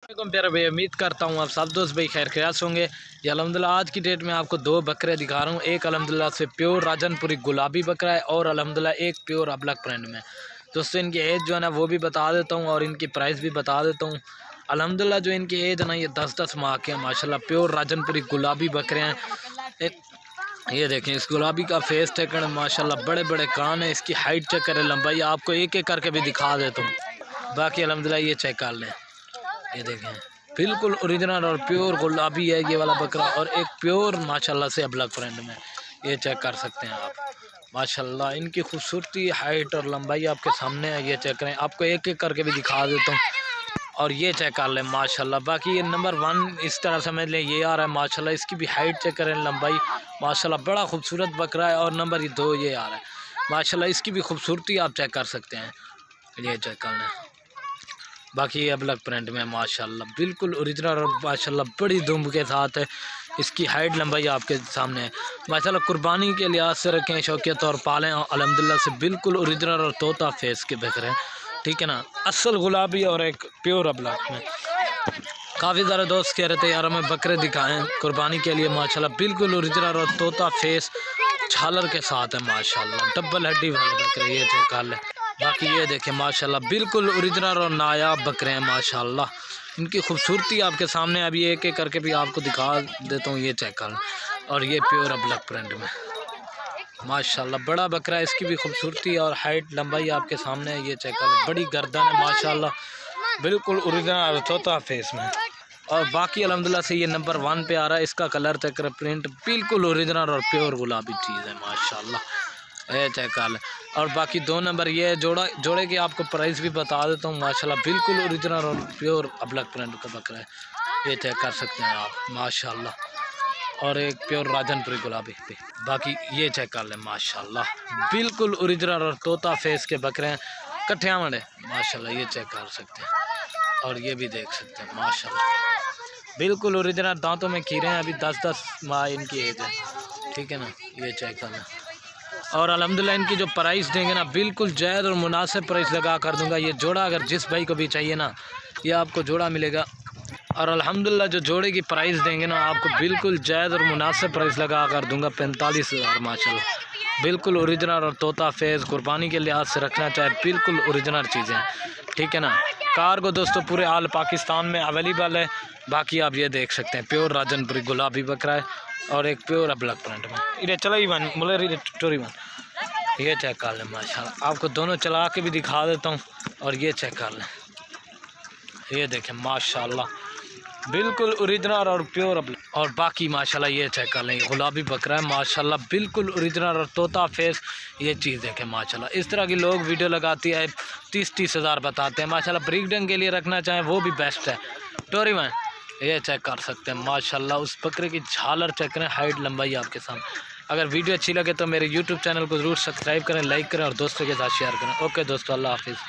प्यारे भाई, उम्मीद करता हूँ आप सब दोस्त भाई खैर खैरियत होंगे। ये अल्हम्दुलिल्लाह आज की डेट में आपको दो बकरे दिखा रहा हूँ। एक अल्हम्दुलिल्लाह से प्योर राजनपुरी गुलाबी बकरा है और अल्हम्दुलिल्लाह एक प्योर अबलक प्रिंट में। दोस्तों इनकी एज जो है ना वो भी बता देता हूँ और इनकी प्राइस भी बता देता हूँ। अल्हम्दुलिल्लाह जो इनकी एज है ना ये 10-10 माह के हैं माशाल्लाह। प्योर राजनपुरी गुलाबी बकरे हैं। एक ये देखें इस गुलाबी का फेस चेक करें माशाल्लाह, बड़े बड़े कान है। इसकी हाइट चेक करें, लंबाई आपको एक एक करके भी दिखा देता हूँ। बाकी अल्हम्दुलिल्लाह ये चेक कर लें, ये देखें बिल्कुल ओरिजिनल और प्योर गुलाबी है ये वाला बकरा और एक प्योर माशाल्लाह से अबलक प्रिंट में। ये चेक कर सकते हैं आप माशाल्लाह। इनकी खूबसूरती, हाइट और लंबाई आपके सामने है। ये चेक करें, आपको एक एक करके भी दिखा देता हूँ और ये चेक कर लें माशाल्लाह। बाकी ये नंबर 1 इस तरह समझ लें ये आ रहा है माशाल्लाह। इसकी भी हाइट चेक करें, लंबाई माशाल्लाह, बड़ा खूबसूरत बकरा है। और नंबर 2 ये आ रहा है माशाल्लाह। इसकी भी खूबसूरती आप चेक कर सकते हैं, ये चेक कर लें। बाकी ये अबलक प्रिंट में माशाल्लाह बिल्कुल ओरिजिनल और माशाल्लाह बड़ी दुम्ब के साथ है। इसकी हाइट लंबाई आपके सामने है माशाल्लाह। कुर्बानी के लिहाज से रखें, शौकियत और पालें अल्हम्दुलिल्लाह से बिल्कुल ओरिजिनल और तोता फेस के बकरे, ठीक है ना। असल गुलाबी और एक प्योर अबलक में। काफ़ी ज़्यादा दोस्त कह रहे थे यार हमें बकरे दिखाएं कुर्बानी के लिए माशाल्लाह। बिल्कुल ओरिजिनल और तोता फेस झालर के साथ है माशाल्लाह। डबल हड्डी वाले बकरे, ये चेक कर लें। बाकी ये देखें माशाल्लाह बिल्कुल ओरिजिनल और नायाब बकरे हैं माशाल्लाह। इनकी खूबसूरती आपके सामने अभी एक एक करके भी आपको दिखा देता हूँ, ये चेक कर। और ये प्योर अबलक प्रिंट में माशाल्लाह बड़ा बकरा है। इसकी भी खूबसूरती और हाइट लंबाई आपके सामने है, ये चेक कर। बड़ी गर्दन है माशाल्लाह, बिल्कुल ओरिजिनल और तोता फेस में। और बाकी अल्हम्दुलिल्लाह से ये नंबर 1 पे आ रहा है। इसका कलर चेक कर, प्रिंट बिल्कुल ओरिजिनल और प्योर गुलाबी चीज़ है माशाल्लाह, ये चेक कर लें। और बाकी 2 नंबर ये जोड़े की आपको प्राइस भी बता देता हूँ माशाल्लाह। बिल्कुल ओरिजिनल और प्योर अबलक प्रिंट का बकरा है, ये चेक कर सकते हैं आप माशाल्लाह। और एक प्योर राजनपुरी गुलाबी पे। बाकी ये चेक कर लें माशाल्लाह बिल्कुल ओरिजिनल और तोता फेस के बकरे हैं, कट्ठिया मड़े माशाल्लाह, ये चेक कर सकते हैं। और ये भी देख सकते हैं माशाल्लाह बिल्कुल ओरिजिनल। दांतों में कीड़े हैं, अभी 10-10 माह इनकी एज है, ठीक है ना। ये चेक कर लें। और अल्हम्दुलिल्लाह इनकी जो प्राइस देंगे ना बिल्कुल जायज़ और मुनासिब प्राइस लगा कर दूंगा। ये जोड़ा अगर जिस भाई को भी चाहिए ना ये आपको जोड़ा मिलेगा। और अल्हम्दुलिल्लाह जो जोड़े की प्राइस देंगे ना आपको बिल्कुल जायज़ और मुनासिब प्राइस लगा कर दूंगा, 45,000 माशाल्लाह। बिल्कुल ओरिजिनल और तोता फेस, कुर्बानी के लिहाज से रखना चाहे बिल्कुल ओरिजिनल चीज़ें हैं, ठीक है ना। कार को दोस्तों पूरे आल पाकिस्तान में अवेलेबल है। बाकी आप ये देख सकते हैं प्योर राजनपुरी गुलाबी बकरा है और एक प्योर अबलक प्रिंट में। इधर चला ही वन मुले टोरी वन, ये चेक कर लें माशाल्लाह। आपको दोनों चला के भी दिखा देता हूँ और ये चेक कर लें, ये देखें माशाल्लाह बिल्कुल ओरिजिनल और प्योर अबलक। और बाकी माशाल्लाह ये चेक कर लें, गुलाबी बकरा है माशाल्लाह बिल्कुल ओरिजिनल और तोता फेस। ये चीज़ देखें माशाल्लाह। इस तरह की लोग वीडियो लगाती है 30-30 हज़ार बताते हैं माशाल्लाह। ब्रीडिंग के लिए रखना चाहें वो भी बेस्ट है। टोरी में ये चेक कर सकते हैं माशाल्लाह। उस बकरे की झालर चेक करें, हाइट लंबाई आपके सामने। अगर वीडियो अच्छी लगे तो मेरे यूट्यूब चैनल को ज़रूर सब्सक्राइब करें, लाइक करें और दोस्तों के साथ शेयर करें। ओके दोस्तों, अल्लाह हाफिज़।